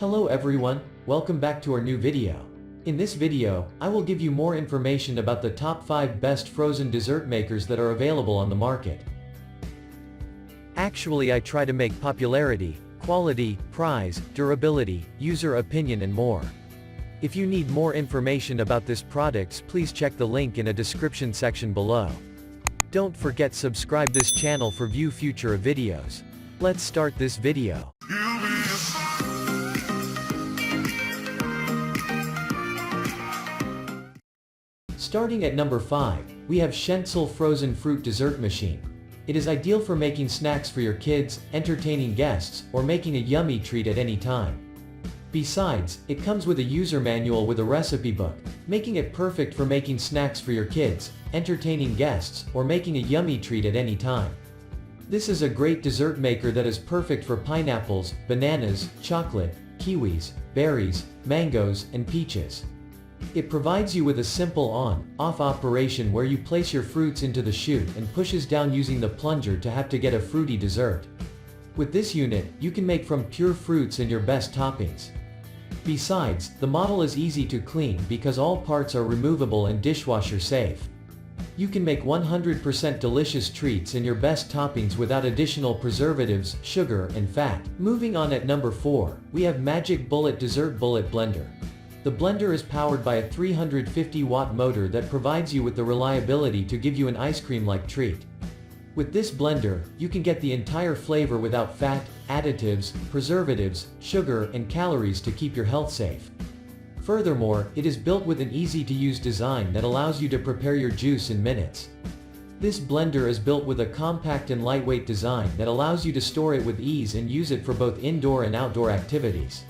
Hello everyone, welcome back to our new video. In this video, I will give you more information about the top 5 best frozen dessert makers that are available on the market. Actually, I try to make popularity, quality, price, durability, user opinion and more. If you need more information about this products, please check the link in a description section below. Don't forget subscribe this channel for view future videos. Let's start this video. Starting at number 5, we have Stool Frozen Fruit Dessert Machine. It is ideal for making snacks for your kids, entertaining guests, or making a yummy treat at any time. Besides, it comes with a user manual with a recipe book, making it perfect for making snacks for your kids, entertaining guests, or making a yummy treat at any time. This is a great dessert maker that is perfect for pineapples, bananas, chocolate, kiwis, berries, mangoes, and peaches. It provides you with a simple on-off operation where you place your fruits into the chute and pushes down using the plunger to get a fruity dessert. With this unit, you can make from pure fruits and your best toppings. Besides, the model is easy to clean because all parts are removable and dishwasher safe. You can make 100% delicious treats and your best toppings without additional preservatives, sugar, and fat. Moving on at number 4, we have Magic Bullet Dessert Bullet Blender. The blender is powered by a 350-watt motor that provides you with the reliability to give you an ice cream-like treat. With this blender, you can get the entire flavor without fat, additives, preservatives, sugar, and calories to keep your health safe. Furthermore, it is built with an easy-to-use design that allows you to prepare your juice in minutes. This blender is built with a compact and lightweight design that allows you to store it with ease and use it for both indoor and outdoor activities.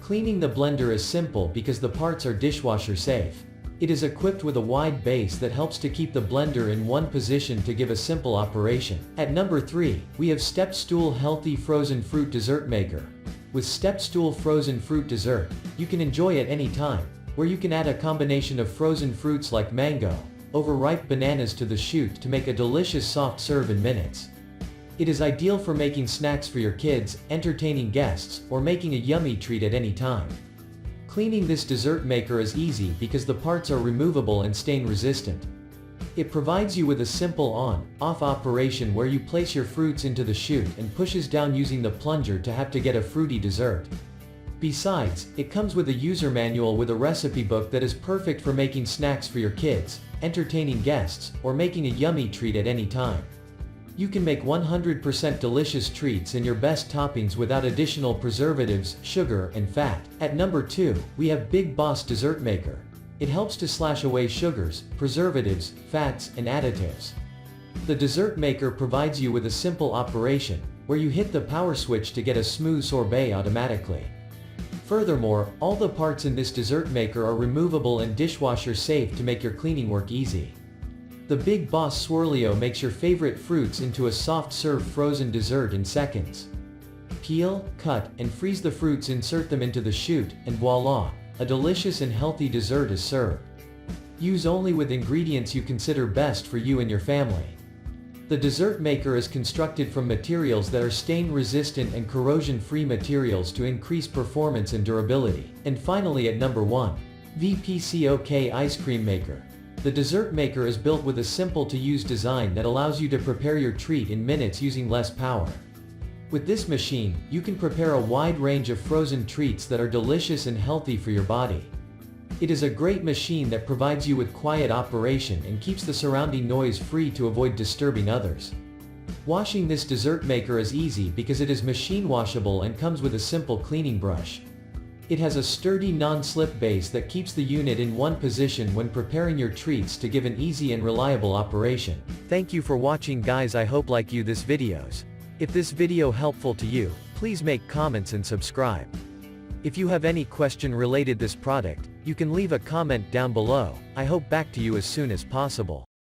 Cleaning the blender is simple because the parts are dishwasher safe. It is equipped with a wide base that helps to keep the blender in one position to give a simple operation. At number 3, we have Stool Healthy Frozen Fruit Dessert Maker. With Stool Frozen Fruit Dessert, you can enjoy at any time, where you can add a combination of frozen fruits like mango, overripe bananas to the chute to make a delicious soft serve in minutes. It is ideal for making snacks for your kids, entertaining guests, or making a yummy treat at any time. Cleaning this dessert maker is easy because the parts are removable and stain resistant. It provides you with a simple on-off operation where you place your fruits into the chute and pushes down using the plunger to get a fruity dessert. Besides, it comes with a user manual with a recipe book that is perfect for making snacks for your kids, entertaining guests, or making a yummy treat at any time. You can make 100% delicious treats and your best toppings without additional preservatives, sugar, and fat. At number 2, we have Bigboss Dessert Maker. It helps to slash away sugars, preservatives, fats, and additives. The dessert maker provides you with a simple operation, where you hit the power switch to get a smooth sorbet automatically. Furthermore, all the parts in this dessert maker are removable and dishwasher safe to make your cleaning work easy. The Bigboss Swirlio makes your favorite fruits into a soft serve frozen dessert in seconds. Peel, cut, and freeze the fruits, insert them into the chute, and voila! A delicious and healthy dessert is served. Use only with ingredients you consider best for you and your family. The dessert maker is constructed from materials that are stain-resistant and corrosion-free materials to increase performance and durability. And finally at number 1, VPCOK Ice Cream Maker. The dessert maker is built with a simple-to-use design that allows you to prepare your treat in minutes using less power. With this machine, you can prepare a wide range of frozen treats that are delicious and healthy for your body. It is a great machine that provides you with quiet operation and keeps the surrounding noise free to avoid disturbing others. Washing this dessert maker is easy because it is machine washable and comes with a simple cleaning brush. It has a sturdy non-slip base that keeps the unit in one position when preparing your treats to give an easy and reliable operation. Thank you for watching guys, I hope like you this videos. If this video helpful to you, please make comments and subscribe. If you have any question related this product, you can leave a comment down below. I hope back to you as soon as possible.